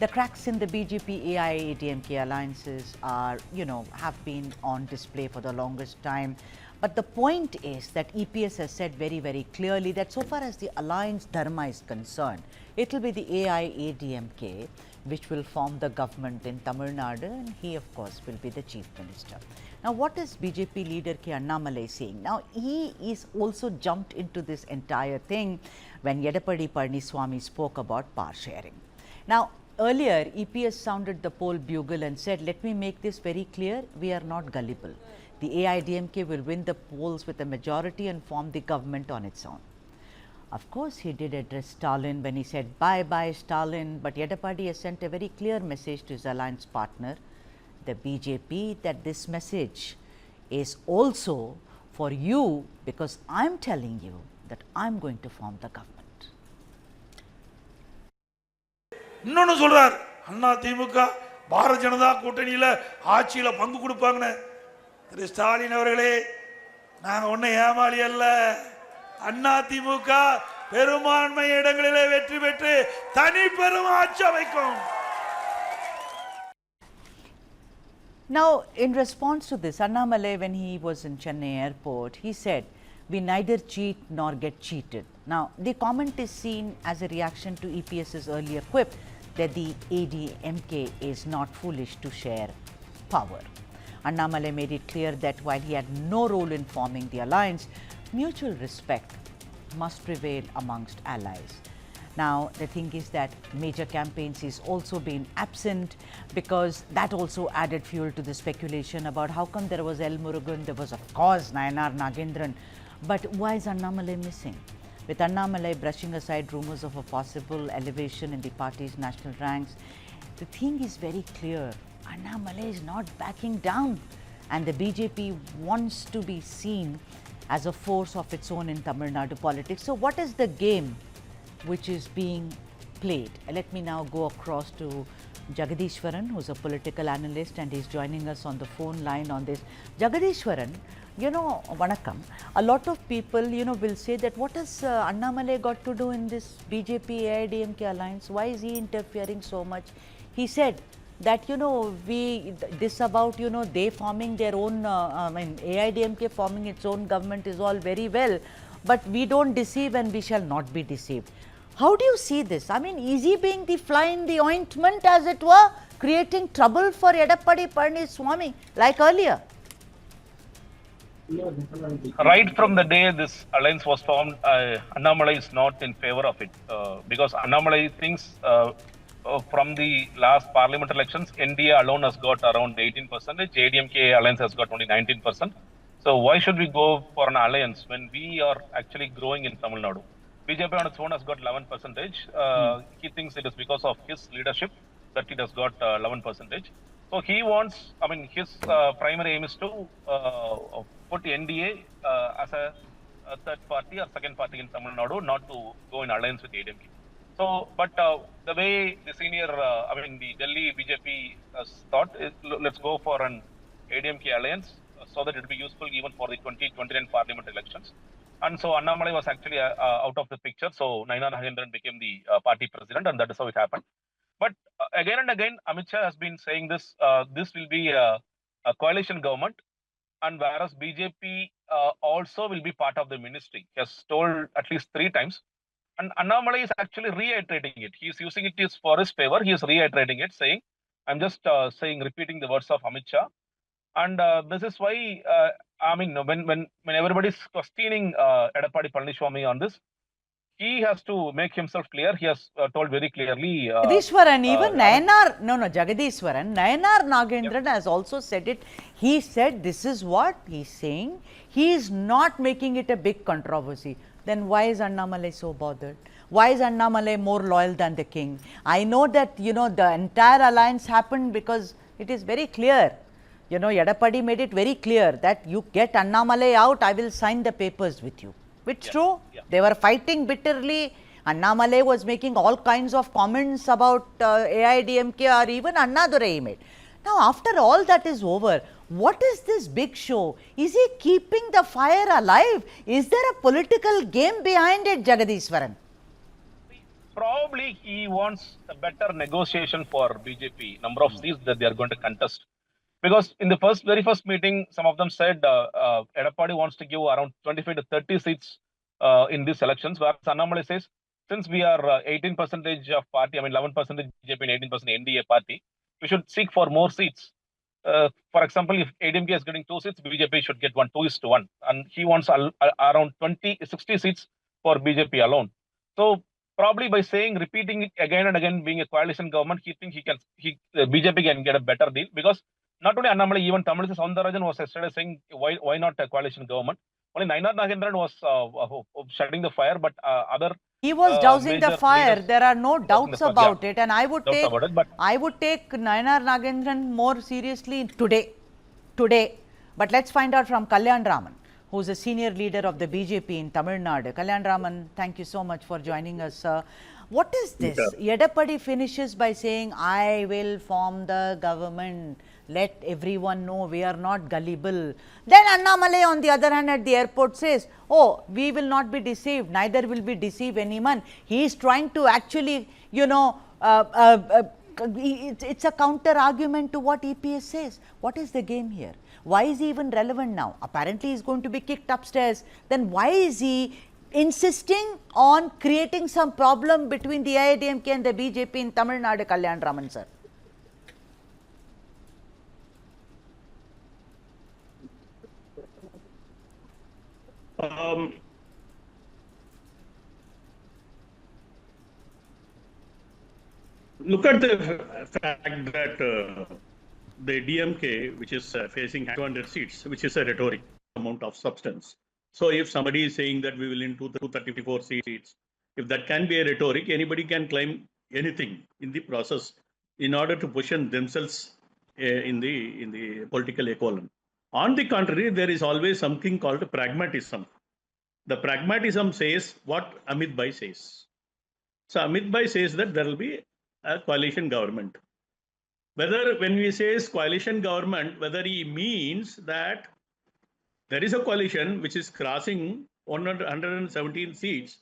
The cracks in the BJP-AIADMK alliances are, have been on display for the longest time. But the point is that EPS has said very, very clearly that so far as the alliance dharma is concerned, it will be the AIADMK which will form the government in Tamil Nadu, and he, of course, will be the chief minister. Now, what is BJP leader K Annamalai saying? Now, he is also jumped into this entire thing when Edappadi Palaniswami spoke about power sharing. Now, earlier, EPS sounded the poll bugle and said, let me make this very clear, we are not gullible. The AIADMK will win the polls with a majority and form the government on its own. Of course, he did address Stalin when he said, bye-bye Stalin, but Edappadi has sent a very clear message to his alliance partner, the BJP, that this message is also for you because I'm telling you that I'm going to form the government. இன்னொன்னு சொல்றார், அண்ணா திமுக பாரதிய ஜனதா கூட்டணியில ஆட்சியில பங்கு கொடுப்பாங்கன்னு. திரு ஸ்டாலின் அவர்களே, நாங்க ஒன்னும் ஏமாளி அல்ல. அண்ணா திமுக பெரும்பான்மை இடங்களிலே வெற்றி பெற்று தனி பெரும் ஆட்சி அமைக்கும். Now, in response to this, Annamalai, when he was in Chennai airport, he said, we neither cheat nor get cheated. Now, the comment is seen as a reaction to EPS's earlier quip that the ADMK is not foolish to share power. Annamalai made it clear that while he had no role in forming the alliance, mutual respect must prevail amongst allies. Now, the thing is that major campaigns is also been absent because that also added fuel to the speculation about how come there was L. Murugan, there was of course Nayanar Nagendran, but why is Annamalai missing? With Annamalai brushing aside rumours of a possible elevation in the party's national ranks, the thing is very clear, Annamalai is not backing down and the BJP wants to be seen as a force of its own in Tamil Nadu politics. So what is the game which is being played? Let me now go across to Jagadishwaran, who's a political analyst, and he's joining us on the phone line on this. Jagadishwaran, Vanakkam, a lot of people, will say that what has Annamalai got to do in this BJP-AIADMK alliance? Why is he interfering so much? He said that, this about, they forming their own, AIADMK forming its own government is all very well, but we don't deceive and we shall not be deceived. How do you see this? I mean, is he being the fly in the ointment, as it were, creating trouble for Edappadi Palaniswami like earlier? Right from the day this alliance was formed, Annamalai is not in favor of it because Annamalai thinks from the last parliament elections, NDA alone has got around 18%, ADMK alliance has got only 19%. So why should we go for an alliance when we are actually growing in Tamil Nadu? BJP on its own has got 11%. He thinks it is because of his leadership that it has got 11%. So he wants, his primary aim is to put NDA as a third party or second party in Tamil Nadu, not to go in alliance with ADMK. So, but the way the senior, the Delhi BJP has thought, is, let's go for an ADMK alliance so that it will be useful even for the 2029 parliament elections. And so Annamalai was actually out of the picture. So Nayanar Nagendran became the party president, and that is how it happened. But again and again, Amit Shah has been saying this, this will be a coalition government. And whereas BJP also will be part of the ministry. He has told at least 3 times. And Annamalai is actually reiterating it. He is using it for his favor. He is reiterating it, saying, I'm just repeating the words of Amit Shah. And this is why, when everybody is questioning Edappadi Palaniswami on this, he has to make himself clear. He has told very clearly. Jagadishwaran, even Jagadishwaran, Nayanar Nagendran has also said it. He said this is what he's saying. He is not making it a big controversy. Then why is Annamalai so bothered? Why is Annamalai more loyal than the king? I know that, the entire alliance happened because it is very clear. Edappadi made it very clear that you get Annamalai out, I will sign the papers with you. Which true. Yeah. They were fighting bitterly. Annamalai was making all kinds of comments about AIADMK or even Annadurai made. Now, after all that is over, what is this big show? Is he keeping the fire alive? Is there a political game behind it, Jagadishwaran? probably he wants a better negotiation for BJP, number of seats that they are going to contest. Because in the very first meeting, some of them said Edappadi wants to give around 25 to 30 seats in these elections, whereas Annamalai says, since we are 18% of party, I mean 11% BJP and 18% NDA party, we should seek for more seats. For example, if ADMK is getting 2 seats, BJP should get 2:1. And he wants around 60 seats for BJP alone. So probably by repeating it again and again, being a coalition government, he thinks BJP can get a better deal, because not only Annamalai, even Tamil Nadu was yesterday saying, why not a coalition government? Only Nainar Nagendran was shutting the fire, but other he was dousing the major fire. leaders There are no doubts about it, and I would take Nainar Nagendran more seriously today. But let's find out from Kalyan Raman, who is a senior leader of the BJP in Tamil Nadu. Kalyan Raman, thank you so much for joining us, sir. What is this? Edappadi finishes by saying, I will form the government. Let everyone know we are not gullible. Then Annamalai, on the other hand, at the airport says, oh, we will not be deceived, neither will we deceive anyone. He is trying to actually, it's a counter argument to what EPS says. What is the game here? Why is he even relevant now? Apparently, he is going to be kicked upstairs. Then why is he insisting on creating some problem between the AIADMK and the BJP in Tamil Nadu, Kalyan Raman, sir? Look at the fact that the DMK, which is facing 200 seats, which is a rhetoric amount of substance. So if somebody is saying that we will into 234 seats, if that can be a rhetoric, anybody can claim anything in the process in order to position themselves in the political equivalent. On the contrary, there is always something called pragmatism. The pragmatism says what Amit Bhai says. So Amit Bhai says that there will be a coalition government. Whether when we say coalition government, whether he means that there is a coalition which is crossing 117 seats,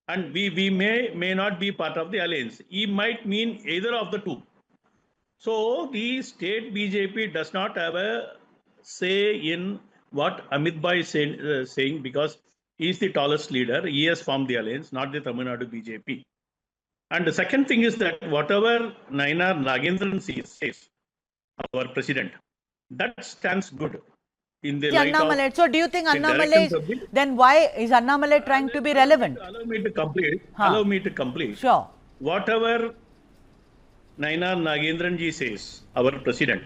and we may not be part of the alliance. He might mean either of the two. So the state BJP does not have a say in what Amit Bhai is saying, because he is the tallest leader. He has formed the alliance, not the Tamil Nadu BJP. And the second thing is that whatever Nainar Nagendran says, our president, that stands good in the light Annamalai. of. So, do you think Annamalai then why is Annamalai trying to be relevant? Allow me to complete. Allow me to complete. Sure. Whatever Nainar Nagendran ji says, our president,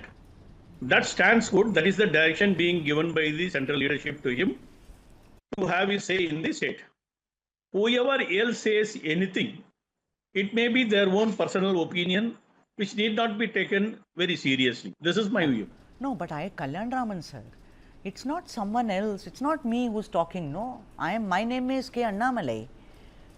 that stands good. That is the direction being given by the central leadership to him to have his say in the state. Whoever else says anything, it may be their own personal opinion, which need not be taken very seriously. This is my view. No, but Kalyan Raman, sir, it's not someone else. It's not me who's talking. No, my name is K Annamalai.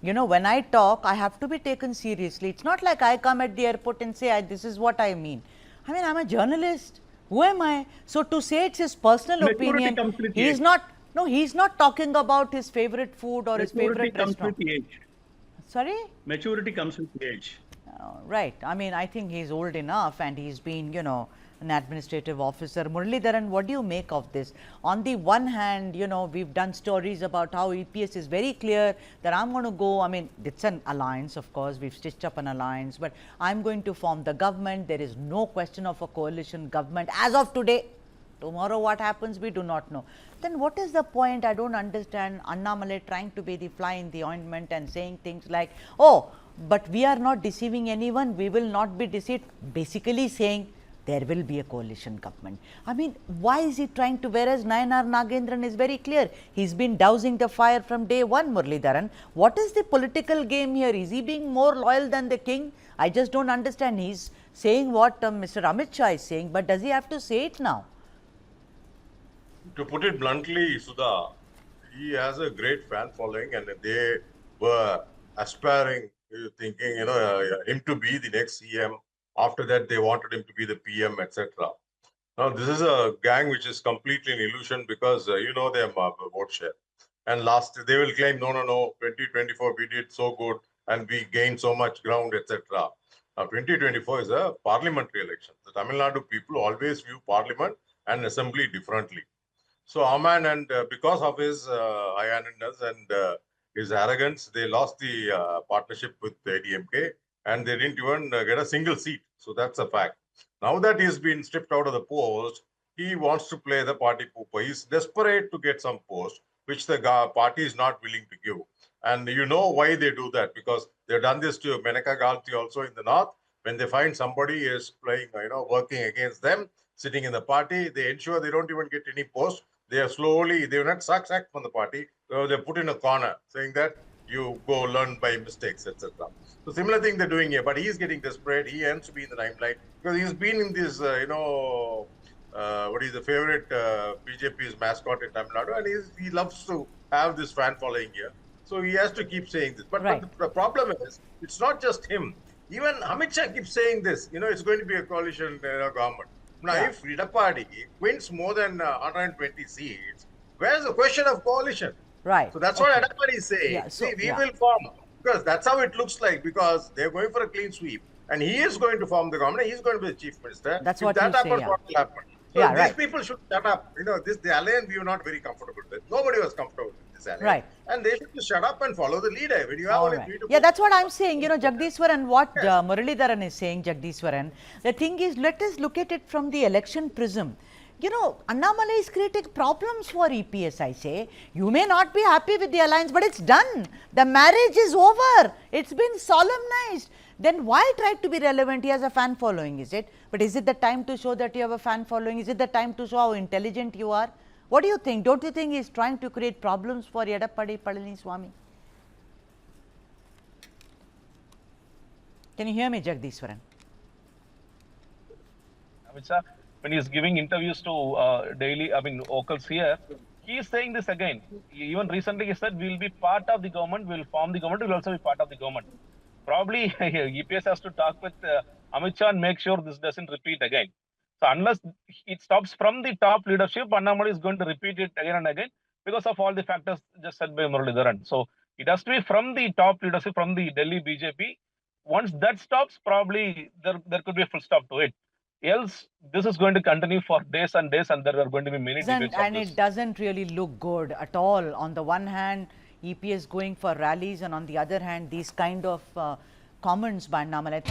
You know, when I talk, I have to be taken seriously. It's not like I come at the airport and say, this is what I mean. I mean, I'm a journalist. Who am I? So to say it's his personal opinion, he's not talking about his favorite food or his favorite restaurant. Sorry? Maturity comes with age. Right. I mean, I think he's old enough and he's been, an administrative officer. Muralidharan, what do you make of this? On the one hand, we've done stories about how EPS is very clear that I'm going to go, I mean, it's an alliance, of course, we've stitched up an alliance, but I'm going to form the government. There is no question of a coalition government as of today. Tomorrow what happens, we do not know. Then what is the point? I don't understand Annamalai trying to be the fly in the ointment and saying things like, oh, but we are not deceiving anyone, we will not be deceived, basically saying there will be a coalition government. I mean, why is he trying to, whereas Nainar Nagendran is very clear, he's been dousing the fire from day one, Muralidharan. What is the political game here? Is he being more loyal than the king? I just don't understand. He's saying what Mr. Amit Shah is saying, but does he have to say it now? To put it bluntly, Sudha, he has a great fan following and they were aspiring, thinking, him to be the next CM. After that, they wanted him to be the PM, etc. Now, this is a gang which is completely an illusion because their vote share. And last, they will claim, no, 2024, we did so good. and we gain so much ground, etc. Now, 2024 is a parliamentary election. The Tamil Nadu people always view parliament and assembly differently. So Aman, and because of his high-handedness and his arrogance, they lost the partnership with the ADMK, and they didn't even get a single seat. So that's a fact. Now that he's been stripped out of the post, he wants to play the party pooper. He's desperate to get some post, which the party is not willing to give. And you know why they do that, because they've done this to Menaka Galti also in the north. When they find somebody is playing, working against them, sitting in the party, they ensure they don't even get any post. They are slowly, they are not sacked from the party. They're put in a corner, saying that you go learn by mistakes, etc. So similar thing they're doing here, but he's getting desperate. He ends to be in the limelight because he's been in this, what is the favorite BJP's mascot in Tamil Nadu, and he loves to have this fan following here. So he has to keep saying this. But the problem is, it's not just him. Even Amit Shah keeps saying this. It's going to be a coalition government. Now, if Edappadi wins more than 120 seats, where's the question of coalition? Right. So that's what Edappadi is saying. Yeah, so, we will form, because that's how it looks like, because they're going for a clean sweep. And he is going to form the government. He's going to be the chief minister. That's if what that you happens, say, what will happen? So yeah, these people should shut up. The alliance we were not very comfortable with. Nobody was comfortable with this alliance. Right. And they should just shut up and follow the leader. When you have only 3 to 4. Yeah, that's what I'm saying. Jagdishwaran, what Muralidharan is saying, Jagdishwaran, the thing is, let us look at it from the election prism. Annamalai is creating problems for EPS, I say. You may not be happy with the alliance, but it's done. The marriage is over. It's been solemnized. Then why try to be relevant? He has a fan following, is it? But is it the time to show that you have a fan following? Is it the time to show how intelligent you are? What do you think? Don't you think he's trying to create problems for Edappadi Palaniswami? Can you hear me, Jagdishwaran? When he's giving interviews to vocals here, he is saying this again. Even recently he said, we'll be part of the government, we'll form the government, we'll also be part of the government. Probably EPS has to talk with Amit Shah and make sure this doesn't repeat again. So unless it stops from the top leadership, Annamalai is going to repeat it again and again because of all the factors just said by Muralidharan. So it has to be from the top leadership, from the Delhi BJP. Once that stops, probably there could be a full stop to it. Else, this is going to continue for days and days, and there are going to be many debates. And it doesn't really look good at all. On the one hand, EPS going for rallies, and on the other hand, these kind of comments by Annamalai.